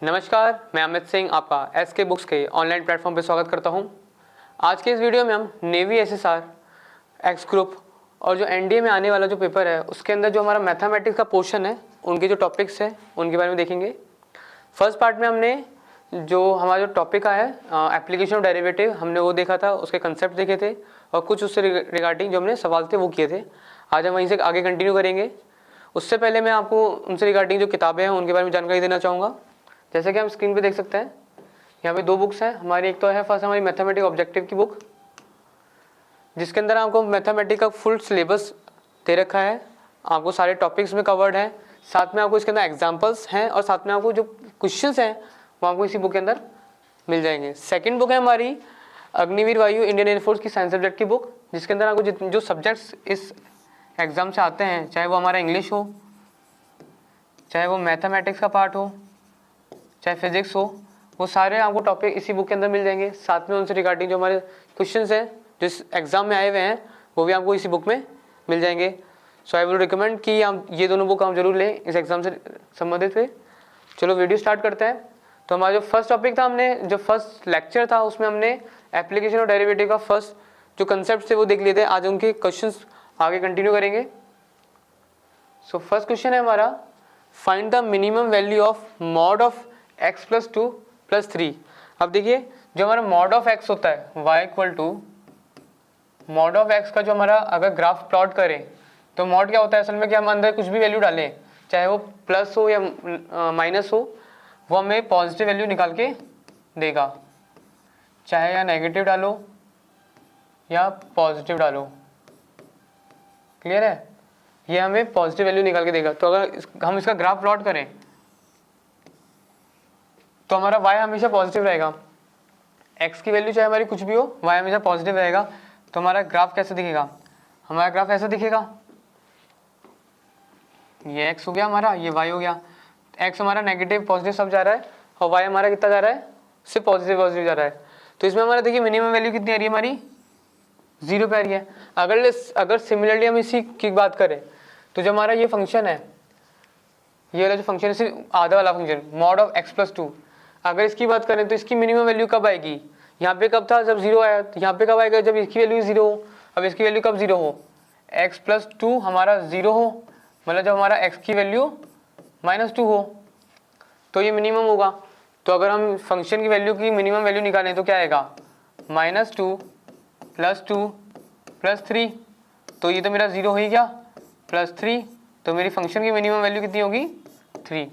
नमस्कार, मैं अमित सिंह आपका एसके बुक्स के ऑनलाइन प्लेटफॉर्म पर स्वागत करता हूं। आज के इस वीडियो में हम नेवी एसएसआर एक्स ग्रुप और जो एनडीए में आने वाला जो पेपर है उसके अंदर जो हमारा मैथमेटिक्स का पोर्शन है उनके जो टॉपिक्स हैं उनके बारे में देखेंगे। फर्स्ट पार्ट में हमने जो हमारा जो टॉपिक है एप्लीकेशन ऑफ डेरिवेटिव हमने वो देखा था, उसके कंसेप्ट देखे थे और कुछ उससे रिगार्डिंग जो हमने सवाल थे वो किए थे। आज हम वहीं से आगे कंटिन्यू करेंगे। उससे पहले मैं आपको उनसे रिगार्डिंग जो किताबें हैं उनके बारे में जानकारी देना चाहूँगा। जैसे कि हम स्क्रीन पे देख सकते हैं, यहाँ पे दो बुक्स हैं हमारी। एक तो है फर्स्ट हमारी मैथमेटिक्स ऑब्जेक्टिव की बुक, जिसके अंदर आपको मैथमेटिक्स का फुल सिलेबस दे रखा है, आपको सारे टॉपिक्स में कवर्ड है, साथ में आपको इसके अंदर एग्जांपल्स हैं और साथ में आपको जो क्वेश्चंस हैं वो आपको इसी बुक के अंदर मिल जाएंगे। सेकंड बुक है हमारी अग्निवीर वायु इंडियन एयरफोर्स की साइंस सब्जेक्ट की बुक, जिसके अंदर आपको जो सब्जेक्ट्स इस एग्ज़ाम से आते हैं, चाहे वो हमारा इंग्लिश हो, चाहे वो मैथमेटिक्स का पार्ट हो, चाहे फिजिक्स हो, वो सारे आपको टॉपिक इसी बुक के अंदर मिल जाएंगे। साथ में उनसे रिगार्डिंग जो हमारे क्वेश्चंस हैं जो इस एग्ज़ाम में आए हुए हैं वो भी आपको इसी बुक में मिल जाएंगे। सो आई विल रिकमेंड कि हम ये दोनों बुक हम जरूर लें इस एग्ज़ाम से संबंधित हुए। चलो वीडियो स्टार्ट करते हैं। तो हमारा जो फर्स्ट टॉपिक था, हमने जो फर्स्ट लेक्चर था उसमें हमने एप्लीकेशन और डेरिवेटिव का फर्स्ट जो कंसेप्ट थे वो देख लिए थे। आज उनके क्वेश्चन आगे कंटिन्यू करेंगे। सो फर्स्ट क्वेश्चन है हमारा, find the minimum value of mod of x plus 2 plus 3। अब देखिए जो हमारा मॉड ऑफ x होता है y equal to mod of x का जो हमारा अगर ग्राफ प्लॉट करें तो मॉड क्या होता है असल में कि हम अंदर कुछ भी वैल्यू डालें, चाहे वो प्लस हो या माइनस हो, वो हमें पॉजिटिव वैल्यू निकाल के देगा। चाहे या नेगेटिव डालो या पॉजिटिव डालो, क्लियर है, ये हमें पॉजिटिव वैल्यू निकाल के देगा। तो अगर हम इसका ग्राफ प्लॉट करें तो हमारा y हमेशा पॉजिटिव रहेगा, x की वैल्यू चाहे हमारी कुछ भी हो y हमेशा पॉजिटिव रहेगा। तो हमारा ग्राफ कैसे दिखेगा, हमारा ग्राफ ऐसा दिखेगा, ये x हो गया हमारा, ये y हो गया। x हमारा नेगेटिव पॉजिटिव सब जा रहा है और y हमारा कितना जा रहा है, सिर्फ पॉजिटिव पॉजिटिव जा रहा है। तो इसमें हमारा देखिए मिनिमम वैल्यू कितनी आ रही है हमारी, 0 पे आ रही है। अगर सिमिलरली हम इसी की बात करें तो जो हमारा ये फंक्शन है, ये वाला जो फंक्शन है सिर्फ आधा वाला function mod of x plus 2, अगर इसकी बात करें तो इसकी मिनिमम वैल्यू कब आएगी, यहाँ पे कब था जब 0 आया, यहाँ पे कब आएगा जब इसकी वैल्यू 0 हो। अब इसकी वैल्यू कब 0 हो, x प्लस 2 हमारा 0 हो, मतलब जब हमारा x की वैल्यू -2 हो तो ये मिनिमम होगा। तो अगर हम फंक्शन की वैल्यू की मिनिमम वैल्यू निकालें तो क्या आएगा, -2 प्लस 2 प्लस 3, तो ये तो मेरा 0 हो ही गया, प्लस 3, तो मेरी फंक्शन की मिनिमम वैल्यू कितनी होगी, 3।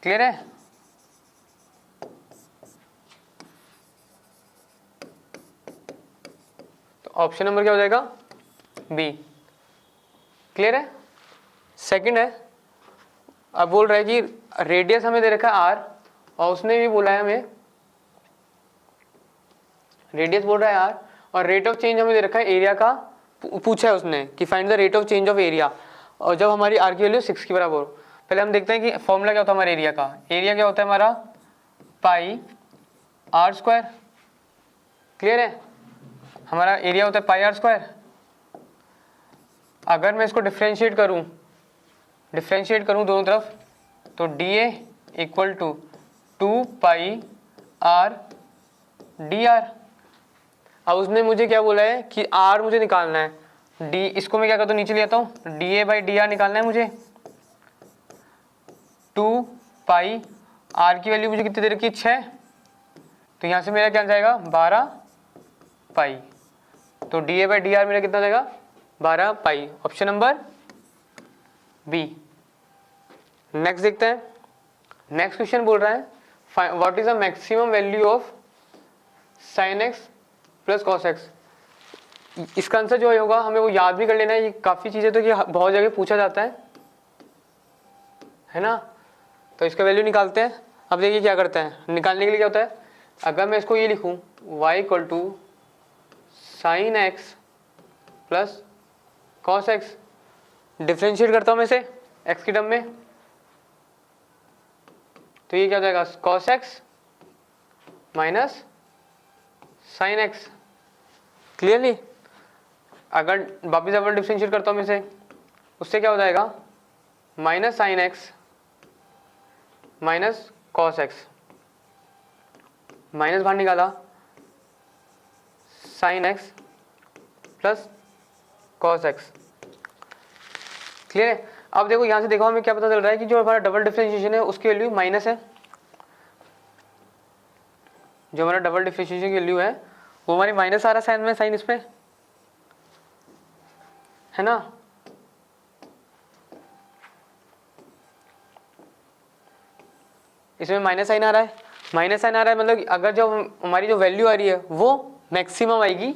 क्लियर है। तो ऑप्शन नंबर क्या हो जाएगा, बी। क्लियर है। सेकंड है, अब बोल रहा है कि रेडियस हमें दे रखा है r और उसने भी बोला है हमें, रेडियस बोल रहा है r और रेट ऑफ चेंज हमें दे रखा है एरिया का, पूछा है उसने कि find the rate of change of area, और जब हमारी r की वैल्यू 6 के बराबर हो। पहले हम देखते हैं कि फॉर्मूला क्या होता है हमारे एरिया का। एरिया क्या होता है हमारा, पाई r स्क्वायर। क्लियर है, हमारा एरिया होता है पाई r स्क्वायर। अगर मैं इसको डिफ्रेंशिएट करूं दोनों तरफ तो dA equal to 2 pi r dr। अब उसने मुझे क्या बोला है कि r मुझे निकालना है, d इसको मैं क्या करता हूँ नीचे ले आता हूँ, dA बाई dr निकालना है मुझे। 2 पाई r की वैल्यू मुझे कितनी दे रखी है, 6, तो यहाँ से मेरा क्या जाएगा 12 पाई, तो dA बाई dr मेरा कितना जाएगा 12 pi. Option number B. Next देखते हैं। नेक्स्ट क्वेश्चन बोल रहा है what is the maximum value of sine X plus cos X. इसका आंसर जो होगा हमें वो याद भी कर लेना है। ये काफ़ी चीज़ें तो कि बहुत जगह पूछा जाता है ना। तो इसका वैल्यू निकालते हैं। अब देखिए क्या करते हैं, निकालने के लिए क्या होता है, अगर मैं इसको ये लिखूँ y equal to sine X plus cos X, differentiate करता हूँ मैं इसे x की टर्म में, तो ये क्या हो जाएगा cos x minus sine x. Clearly अगर वापिस डबल डिफ्रेंशिएट करता हूँ मैं इसे, उससे क्या हो जाएगा minus sine x minus cos x, minus बाहर निकाला sign X plus cos x. Clear है? अब देखो यहाँ से देखो हमें क्या पता चल रहा है कि जो हमारा डबल डिफरेंशिएशन है उसकी वैल्यू माइनस है, जो हमारा डबल डिफरेंशिएशन की वैल्यू है वो हमारी माइनस आ रहा है साइन में, साइन इसमें है ना। इसमें माइनस साइन आ रहा है, माइनस साइन आ रहा है मतलब अगर जो हमारी जो वैल्यू आ रही है वो मैक्सिमम आएगी,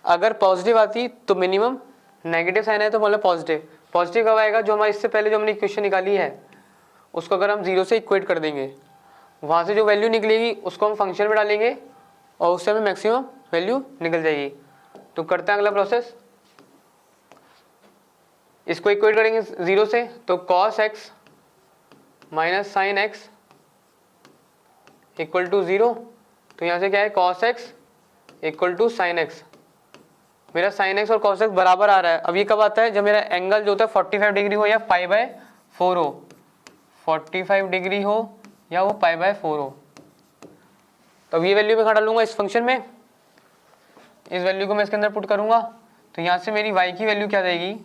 अगर पॉजिटिव आती तो मिनिमम, नेगेटिव साइन है तो मतलब पॉजिटिव। पॉजिटिव कब आएगा? जो हमारे इससे पहले जो हमने इक्वेशन निकाली है उसको अगर हम 0 से इक्वेट कर देंगे, वहाँ से जो वैल्यू निकलेगी उसको हम फंक्शन में डालेंगे और उससे हमें मैक्सिमम वैल्यू निकल जाएगी। तो करते हैं अगला प्रोसेस, इसको इक्वेट करेंगे 0 से, तो cos x minus sine X equal to 0। तो यहाँ से क्या है cos x इक्वल टू साइन एक्स। मेरा साइन एक्स और cos x बराबर आ रहा है। अब ये कब आता है? जब मेरा एंगल जो होता है 45 डिग्री हो या π/4 हो, 45 डिग्री हो या वो π/4 हो। तो अब ये वैल्यू मैं कहाँ डालूंगा? इस फंक्शन में, इस वैल्यू को मैं इसके अंदर पुट करूंगा। तो यहाँ से मेरी y की वैल्यू क्या जाएगी?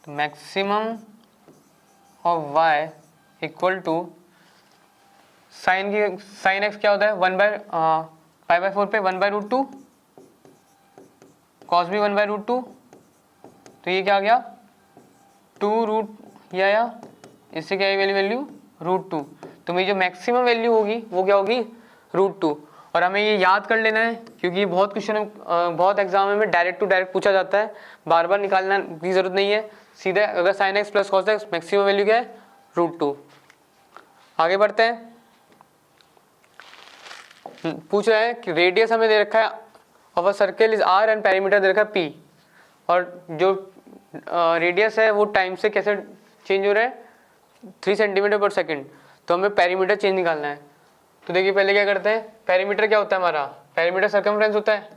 Maximum of y equal to sine की, साइन x क्या होता है? π/4 पे 1/√2, cos भी 1/√2, तो ये क्या आ गया? 2 या इससे क्या है वैल्यू √2। तो मेरी जो मैक्सिमम वैल्यू होगी वो क्या होगी? √2। और हमें ये याद कर लेना है क्योंकि बहुत क्वेश्चन बहुत एग्जाम में डायरेक्ट टू डायरेक्ट पूछा जाता है, बार बार निकालना की जरूरत नहीं है, सीधे अगर sign X plus cos x maximum value क्या है? √2। आगे बढ़ते हैं, पूछ रहा है कि रेडियस हमें दे रखा है of a circle is r and perimeter दे रखा है p, और जो रेडियस है वो टाइम से कैसे चेंज हो रहा है? 3 सेंटीमीटर पर सेकेंड। तो हमें पेरीमीटर चेंज निकालना है। तो देखिए पहले क्या करते हैं, पेरीमीटर क्या होता है हमारा? पेरीमीटर सर्कमफ्रेंस होता है।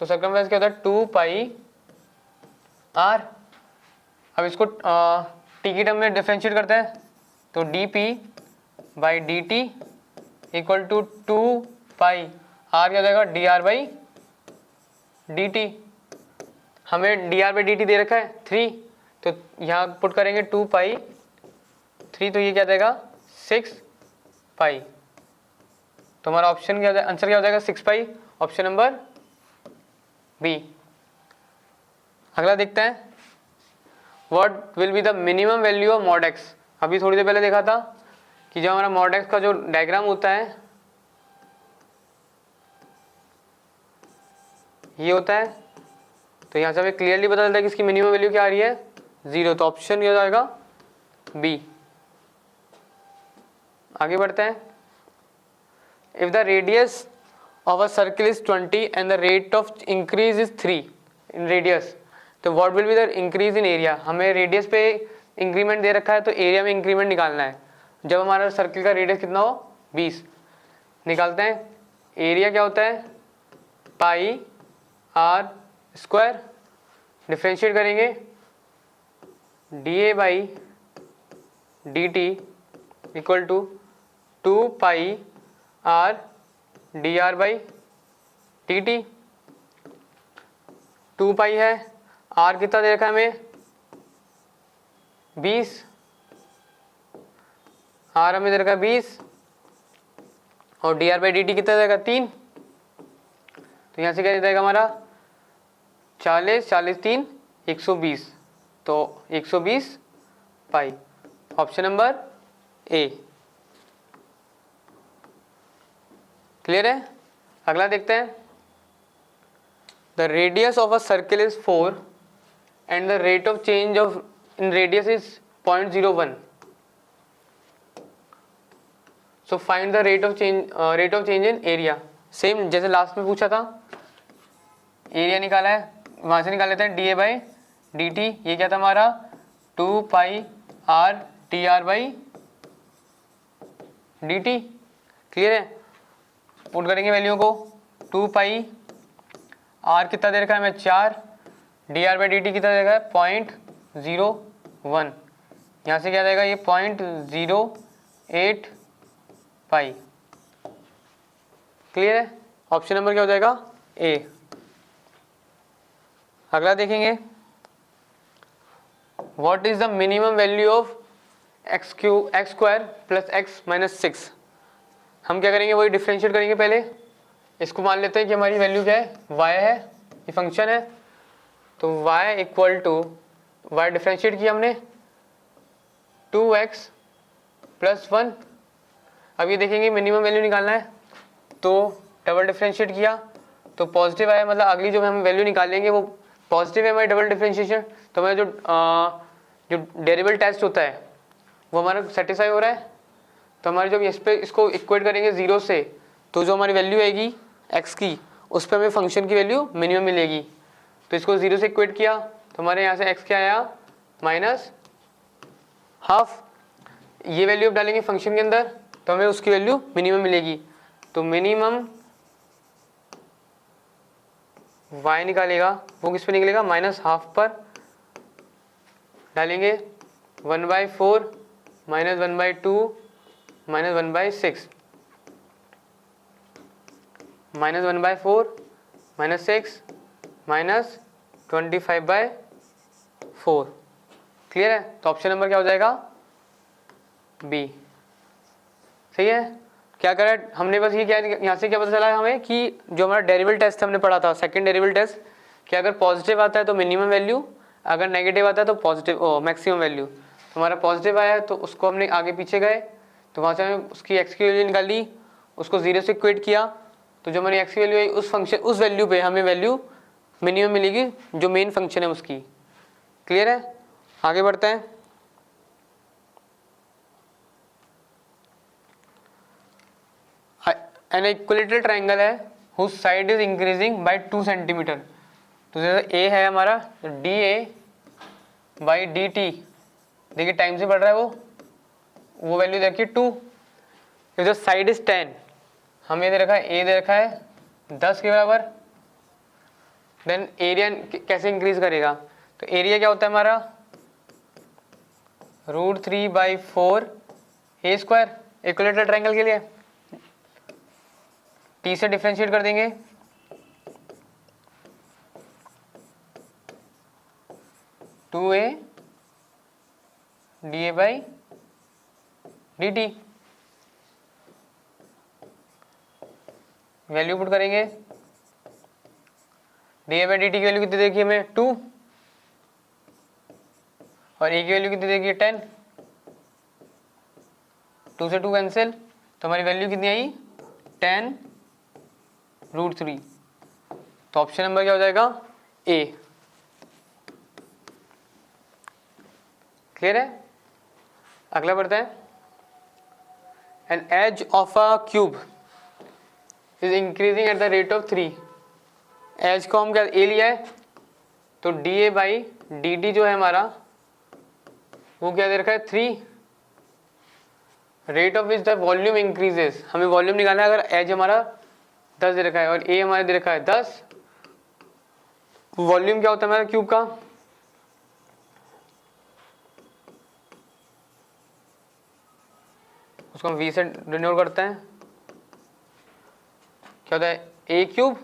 तो सर्कमफ्रेंस क्या होता है? 2πr। अब इसको टी की टर्म में डिफरेंशिएट करते हैं, तो dp/dt इक्वल टू 2π, r क्या हो जाएगा? dr/dt। हमें dr/dt दे रखा है 3, तो यहाँ पुट करेंगे 2π/3, तो ये क्या देगा? 6π। तो हमारा ऑप्शन क्या आंसर क्या हो जाएगा? 6π, ऑप्शन नंबर बी। अगला देखते हैं, what will be the minimum value of mod x. अभी थोड़ी देर पहले देखा था कि जब हमारा मॉड एक्स का जो डायग्राम होता है ये होता है, तो यहाँ से हमें क्लियरली पता चलता है कि इसकी मिनिमम वैल्यू क्या आ रही है? 0। तो ऑप्शन क्या हो जाएगा? बी। आगे बढ़ते हैं, if the radius of a circle is 20 and the rate of increase is 3 in radius, तो what will be the increase in area. हमें रेडियस पे इंक्रीमेंट दे रखा है तो एरिया में इंक्रीमेंट निकालना है। जब हमारा सर्कल का रेडियस कितना हो? 20। निकालते हैं, एरिया क्या होता है? πr²। डिफ्रेंशिएट करेंगे, dA/dt equal to 2πr dr/dt। 2π है, r कितना दे रखा है हमें? 20, r हमें दे रखा है 20, और dr/dt कितना देगा? 3। तो यहाँ से क्या देगा हमारा? 40, 40 3 120, तो 120 पाई, ऑप्शन नंबर ए। क्लियर है? अगला देखते हैं, the radius of a circle is 4 and the rate of change of in radius is 0.01। So find the rate of change in area. Same जैसे लास्ट में पूछा था, एरिया निकाला है, वहां से निकाल लेते हैं dA/dt। ये क्या था हमारा? 2πr dr/dt। क्लियर है? पुट करेंगे वैल्यू को, 2πr आर कितना दे रखा है हमें 4, D r by D T कितना दे रखा है 0.01, यहाँ से क्या देगा ये 0.08 पाई। क्लियर है, ऑप्शन नंबर क्या हो जाएगा ए। अगला देखेंगे, what is the minimum value of x square plus x minus 6। हम क्या करेंगे वही डिफ्रेंशिएट करेंगे। पहले इसको मान लेते हैं कि हमारी वैल्यू क्या है y है, ये फंक्शन है, तो y equal to y differentiate किया हमने 2x प्लस 1। अब ये देखेंगे मिनिमम वैल्यू निकालना है, तो डबल डिफ्रेंशिएट किया तो पॉजिटिव आया, मतलब अगली जो हम वैल्यू निकालेंगे वो पॉजिटिव है हमारी डबल डिफ्रेंशिएशन। तो हमारा जो डेरिवेबल टेस्ट होता है वो हमारा सेटिस्फाई हो रहा है। तो हमारे जब इस पे इसको इक्वेट करेंगे 0 से, तो जो हमारी वैल्यू आएगी x की उस पर हमें फंक्शन की वैल्यू मिनिमम मिलेगी। तो इसको 0 से इक्वेट किया तो हमारे यहाँ से x क्या आया -12। ये वैल्यू अब डालेंगे फंक्शन के अंदर तो हमें उसकी वैल्यू मिनिमम मिलेगी। तो मिनिमम y निकालेगा वो किस पे निकलेगा -12 पर डालेंगे 1/4 -1/2 -1/6 -1/4 -6 -25/4। क्लियर है, तो ऑप्शन नंबर क्या हो जाएगा बी। सही है, क्या करा हमने बस ये क्या यहाँ से क्या पता चला हमें कि जो हमारा डेरिवेबल टेस्ट हमने पढ़ा था सेकंड डेरिवेबल टेस्ट, कि अगर पॉजिटिव आता है तो मिनिमम वैल्यू, अगर नेगेटिव आता है तो पॉजिटिव मैक्सिमम वैल्यू। तो हमारा पॉजिटिव आया तो उसको हमने आगे पीछे गए तो वहाँ से हमें उसकी एक्स की वैल्यू निकाली, उसको 0 से इक्वेट किया तो जो हमारी एक्स की वैल्यू आई उस फंक्शन उस वैल्यू पे हमें वैल्यू मिनिमम मिलेगी जो मेन फंक्शन है उसकी। क्लियर है, आगे बढ़ते हैं। एन इक्विलेटरल ट्राइंगल है whose side is increasing by 2 centimetre. तो जैसे ए है हमारा D A by D T, देखिए टाइम से बढ़ रहा है वो वैल्यू देखिए 2। इफ द साइड इज 10, हमें दे रखा है ए दे रखा है 10 के बराबर, देन एरिया कैसे इंक्रीज करेगा। तो एरिया क्या होता है हमारा √3/4 ए स्क्वायर इक्विलेटरल ट्राइंगल के लिए। टी से डिफरेंशिएट कर देंगे, to A D A by D T, value put करेंगे। D A by D T की वैल्यू कितनी देखिए हमें 2 और ए की वैल्यू कितनी देखिए 10। 2 से 2 कैंसिल तो हमारी वैल्यू कितनी आई 10√3। तो ऑप्शन नंबर क्या हो जाएगा ए। क्लियर है, अगला बढ़ता है। An edge of a cube is increasing at the rate of 3। Edge को हम क्या ए लिया है तो d A by D t जो है हमारा वो क्या दे रखा है 3। Rate of which the volume increases, हमें वॉल्यूम निकालना है। अगर एज हमारा 10 दे रखा है और ए हमारा दे रखा है 10, वॉल्यूम क्या होता है हमारा क्यूब का उसको हम v से डिनोट करते हैं। क्या होता है ए क्यूब,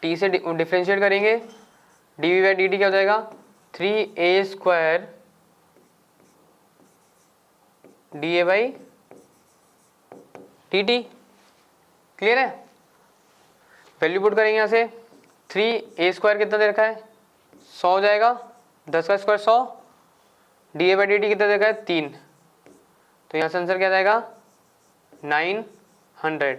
टी से डिफरेंशिएट करेंगे d v by D t क्या हो जाएगा 3a square d A by t t. Clear है, वैल्यू पुट करेंगे यहाँ से 3a स्क्वायर कितना दे रखा है 100 हो जाएगा, 10 का square 100, D A by D T कितना दे रखा है 3, तो यहाँ से आंसर क्या जाएगा 900।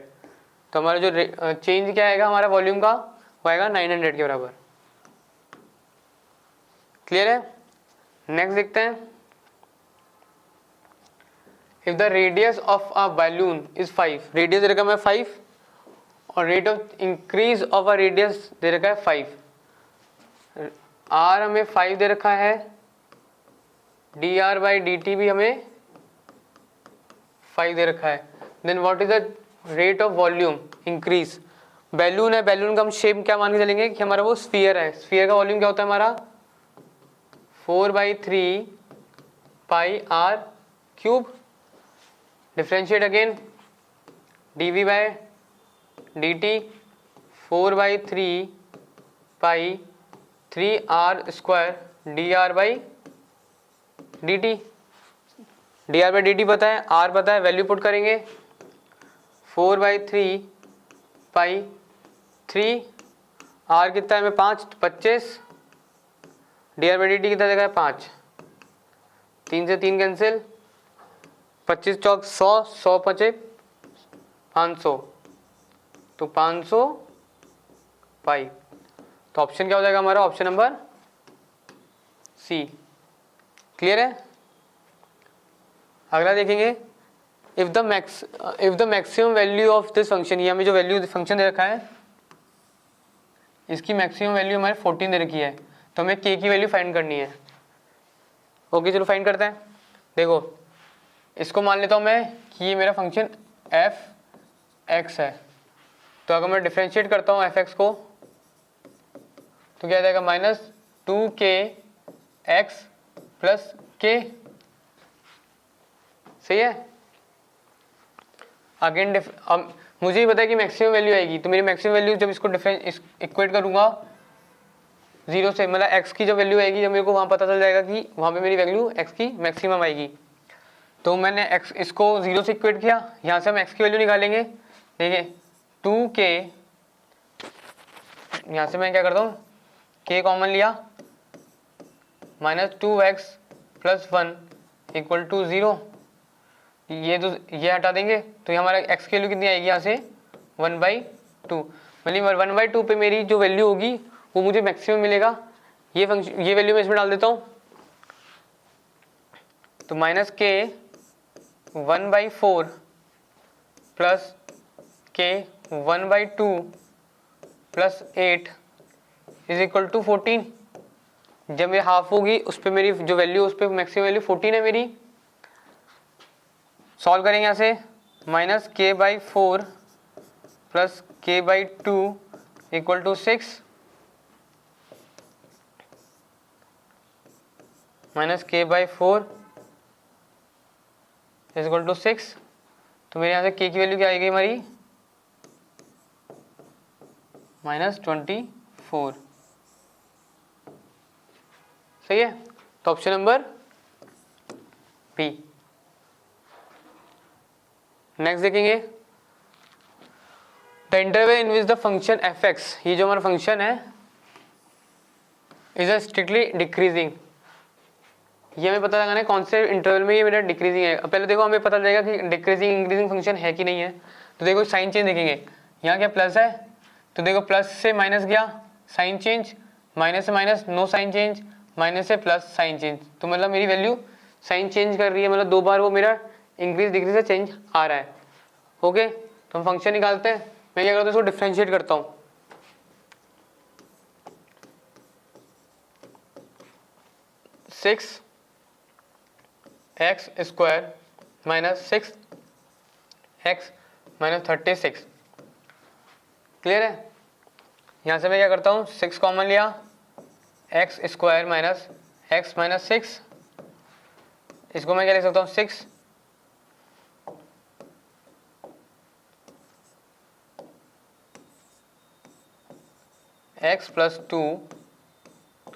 तो हमारा जो चेंज क्या आएगा हमारा वॉल्यूम का वो आएगा 900 के बराबर। क्लियर है, नेक्स्ट देखते हैं। If the radius of a balloon is 5, radius दे रखा है 5 और rate of increase of a radius दे रखा है 5। आर हमें 5 दे रखा है, d r by D t भी हमें 5 दे रखा है। Then what is the rate of volume increase, balloon है, बैलून का हम शेप क्या मान के चलेंगे कि हमारा वो स्फीयर है। स्फीयर का वॉल्यूम क्या होता है हमारा 4/3 pi r cube. Differentiate again dv by dt 4/3 pi 3r square dr by dt। dr by dt पता है, r पता है, वैल्यू पुट करेंगे 4/3 पाई 3 r कितना है, 5 25, dr बाई dt कितना देगा 5, 3 से 3 कैंसिल, 25 चौक 100, 100 पचे 500, तो 500 पाई। तो ऑप्शन क्या हो जाएगा हमारा, ऑप्शन नंबर सी। क्लियर है। अगला देखेंगे, if the maximum value of this function, ये हमें जो वैल्यू फंक्शन दे रखा है इसकी मैक्सिमम वैल्यू हमारे 14 दे रखी है, तो हमें k की वैल्यू फाइंड करनी है। ओके चलो फाइंड करते हैं। देखो इसको मान लेता हूँ मैं कि ये मेरा फंक्शन f x है, तो अगर मैं डिफ्रेंशिएट करता हूँ f(x) को तो क्या आ जाएगा -2k x प्लस k। सही है। अगेन अब मुझे ही पता है कि मैक्सिमम वैल्यू आएगी, तो मेरी मैक्सिमम वैल्यू जब इसको इक्वेट करूंगा 0 से, मतलब x की जब वैल्यू आएगी, जब मेरे को वहाँ पता चल जाएगा कि वहाँ पे मेरी वैल्यू x की मैक्सिमम आएगी, तो मैंने x इसको 0 से इक्वेट किया। यहाँ से हम x की वैल्यू निकालेंगे। देखिए 2k, यहाँ से मैं क्या करता हूँ k कॉमन लिया, -2x प्लस 1 इक्वल टू 0। ये हटा देंगे तो ये हमारा x की वैल्यू कितनी आएगी, यहाँ से 1/2। मतलब 1/2 पे मेरी जो वैल्यू होगी वो मुझे मैक्सिमम मिलेगा। ये वैल्यू मैं इसमें डाल देता हूँ, तो -k 1/4 plus k 1/2 plus 8 is equal to 14। जब मेरी हाफ होगी उस पर मेरी जो वैल्यू, उस पर मैक्सिमम वैल्यू 14 है मेरी। सॉल्व करेंगे यहाँ से, -k/4 plus k/2 equal to 6, -k/4 is equal to 6। तो मेरे यहाँ से k की वैल्यू क्या आएगी हमारी -24। सही है। तो ऑप्शन नंबर बी। नेक्स्ट देखेंगे, the interval in which the function f(x), ये जो हमारा फंक्शन है इज अ स्ट्रिक्टली डिक्रीजिंग। ये हमें पता लगाना है कौन से इंटरवल में ये मेरा डिक्रीजिंग है। पहले देखो हमें पता लगेगा कि डिक्रीजिंग इंक्रीजिंग फंक्शन है कि नहीं है। तो देखो साइन चेंज देखेंगे, यहाँ क्या प्लस है, तो देखो प्लस से माइनस गया साइन चेंज, माइनस से minus no sign change, minus से प्लस साइन चेंज। तो मतलब मेरी वैल्यू साइन चेंज कर रही है, मतलब 2 बार वो मेरा इंक्रीज डिक्रीज से चेंज आ रहा है। ओके तो हम फंक्शन निकालते हैं। मैं क्या करता हूँ, इसको डिफ्रेंशिएट करता हूँ। Six x square -6 x - 36। Clear है। यहाँ से मैं क्या करता हूँ, 6 कॉमन लिया, x square minus x minus 6, इसको मैं क्या लिख सकता हूँ 6 x प्लस 2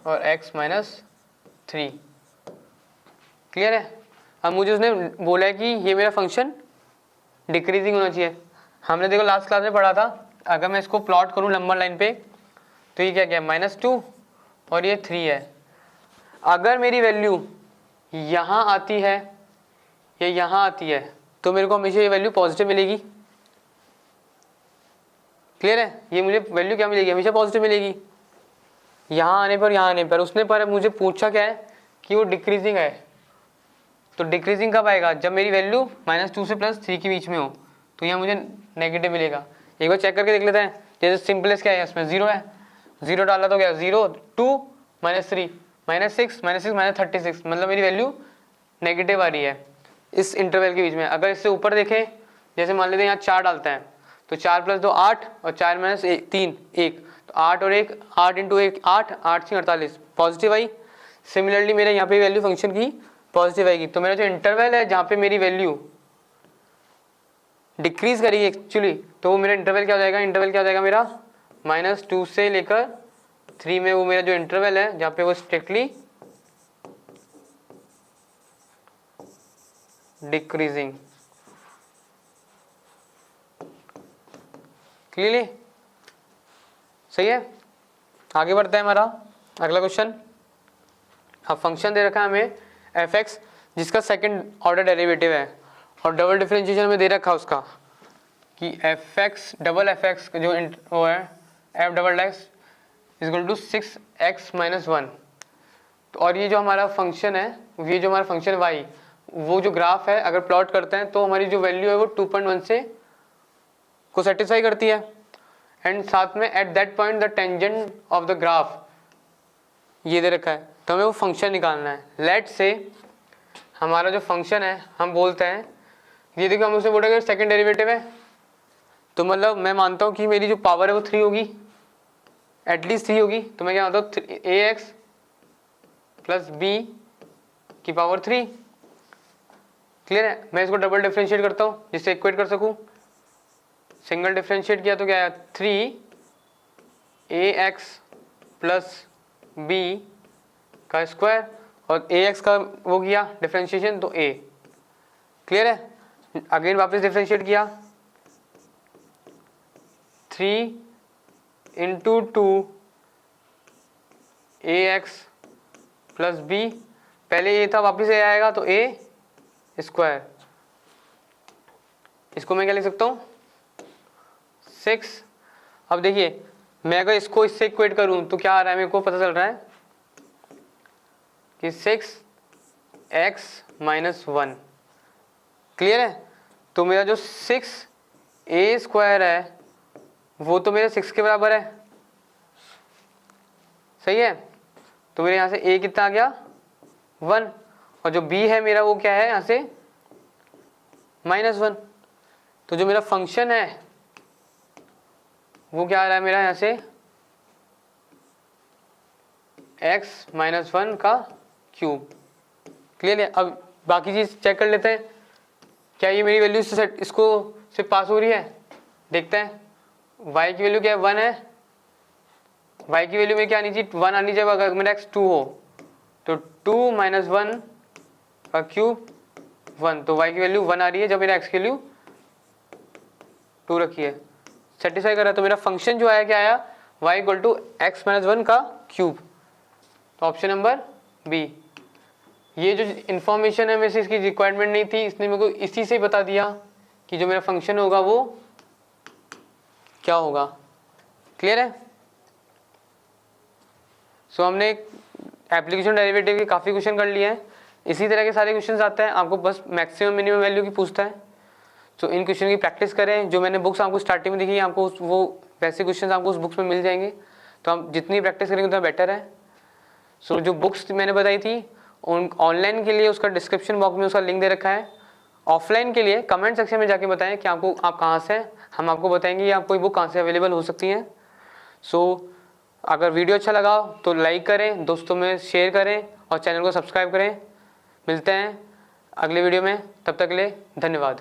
और x माइनस 3। क्लियर है। अब मुझे उसने बोला है कि ये मेरा फंक्शन डिक्रीजिंग होना चाहिए। हमने देखो लास्ट क्लास में पढ़ा था, अगर मैं इसको प्लॉट करूँ नंबर लाइन पे तो ये क्या क्या -2 और ये 3 है। अगर मेरी वैल्यू यहाँ आती है या यहाँ आती है तो मेरे को हमेशा ये वैल्यू पॉजिटिव मिलेगी। क्लियर है। ये मुझे वैल्यू क्या मिलेगी, हमेशा पॉजिटिव मिलेगी। यहाँ आने पर, यहाँ आने पर, उसने पर मुझे पूछा क्या है कि वो डिक्रीजिंग है। तो डिक्रीजिंग कब आएगा, जब मेरी वैल्यू -2 से +3 के बीच में हो, तो यहाँ मुझे नेगेटिव मिलेगा। एक बार चेक करके देख लेते हैं। जैसे सिंपलेस्ट क्या है, इसमें 0 है, 0 डाला तो क्या 0 2 -3 -6 -36, मतलब मेरी वैल्यू नेगेटिव आ रही है इस इंटरवल के बीच में। अगर इससे ऊपर देखें, जैसे मान लेते हैं यहाँ 4 डालते हैं, तो 4 + 2 8 और 4 - 3 1, तो 8 और 1 8 × 1 8, 8 × 48 पॉजिटिव आई। सिमिलरली मेरे यहाँ पे वैल्यू फंक्शन की पॉजिटिव आएगी। तो मेरा जो इंटरवल है जहाँ पे मेरी वैल्यू डिक्रीज करेगी एक्चुअली, तो वो मेरा इंटरवल क्या हो जाएगा, इंटरवल क्या हो जाएगा मेरा -2 से लेकर 3 में वो मेरा जो इंटरवल है जहाँ पे वो स्ट्रिक्टली डिक्रीजिंग। क्लियरली सही है। आगे बढ़ता है हमारा अगला क्वेश्चन। अब फंक्शन दे रखा है हमें f(x) जिसका सेकंड ऑर्डर डेरिवेटिव है और डबल डिफरेंशिएशन में दे रखा है उसका कि f(x) डबल f(x) जो वो है f(x) = 6x - 1। तो और ये जो हमारा फंक्शन है, ये जो हमारा फंक्शन y, वो जो ग्राफ है अगर प्लॉट करते हैं तो हमारी जो वैल्यू है वो 2.1 से को सेटिस्फाई करती है। एंड साथ में at that point the tangent of the graph ये दे रखा है, तो हमें वो फंक्शन निकालना है। लेट से हमारा जो फंक्शन है हम बोलते हैं, ये देखो हम उसे बोलेंगे सेकंड डेरिवेटिव है, तो मतलब मैं मानता हूँ कि मेरी जो पावर है वो 3 होगी, एटलीस्ट 3 होगी। तो मैं क्या मानता हूँ ax + b की पावर 3। क्लियर है। मैं इसको डबल डिफरेंशिएट करता हूँ जिससे इक्वेट कर सकूँ। सिंगल डिफरेंशिएट किया तो क्या आया 3ax + b का स्क्वायर और ax का वो किया डिफरेंशिएशन तो a। क्लियर है। अगेन वापस डिफरेंशिएट किया 3 × 2 ax + b, पहले ये था वापस ये आएगा तो a स्क्वायर। इसको मैं क्या लिख सकता हूँ 6। अब देखिए मैं अगर इसको इससे इक्वेट करूँ तो क्या आ रहा है, मेरे को पता चल रहा है कि 6x - 1। क्लियर है। तो मेरा जो 6a² है वो तो मेरे 6 के बराबर है, सही है। तो मेरे यहाँ से a कितना आ गया 1 और जो b है मेरा वो क्या है यहाँ से -1। तो जो मेरा फंक्शन है वो क्या आ रहा है मेरा यहाँ से x - 1 का क्यूब। क्लियर है। अब बाकी चीज चेक कर लेते हैं, क्या ये मेरी वैल्यू इसको से पास हो रही है। देखते हैं y की वैल्यू क्या है 1 है, y की वैल्यू में क्या आनी चाहिए 1 आनी चाहिए। अगर मेरा x 2 हो तो 2 - 1 का क्यूब 1, तो y की वैल्यू 1 आ रही है जब मेरा x की वैल्यू 2 रखी है, सेटिस्फाई कर रहा है। तो मेरा फंक्शन जो आया क्या आया y = x - 1 का क्यूब। तो ऑप्शन नंबर बी। ये जो इन्फॉर्मेशन है मेरे से इसकी रिक्वायरमेंट नहीं थी, इसने मेरे को इसी से बता दिया कि जो मेरा फंक्शन होगा वो क्या होगा। क्लियर है। सो हमने एप्लीकेशन डेरिवेटिव के काफ़ी क्वेश्चन कर लिए हैं। इसी तरह के सारे क्वेश्चंस आते हैं, आपको बस मैक्सिमम मिनिमम वैल्यू की पूछता है। सो इन क्वेश्चन की प्रैक्टिस करें। जो मैंने बुक्स आपको स्टार्टिंग में दिखी आपको वो वैसे क्वेश्चन आपको उस बुक्स में मिल जाएंगे, तो आप जितनी प्रैक्टिस करेंगे उतना बेटर है। सो जो बुक्स मैंने बताई थी ऑनलाइन के लिए उसका डिस्क्रिप्शन बॉक्स में उसका लिंक दे रखा है। ऑफलाइन के लिए कमेंट सेक्शन में जाके बताएं कि आपको आप कहाँ से हैं, हम आपको बताएंगे आप कोई बुक कहाँ से अवेलेबल हो सकती हैं। सो अगर वीडियो अच्छा लगा तो लाइक करें, दोस्तों में शेयर करें और चैनल को सब्सक्राइब करें। मिलते हैं अगले वीडियो में, तब तक के लिए धन्यवाद।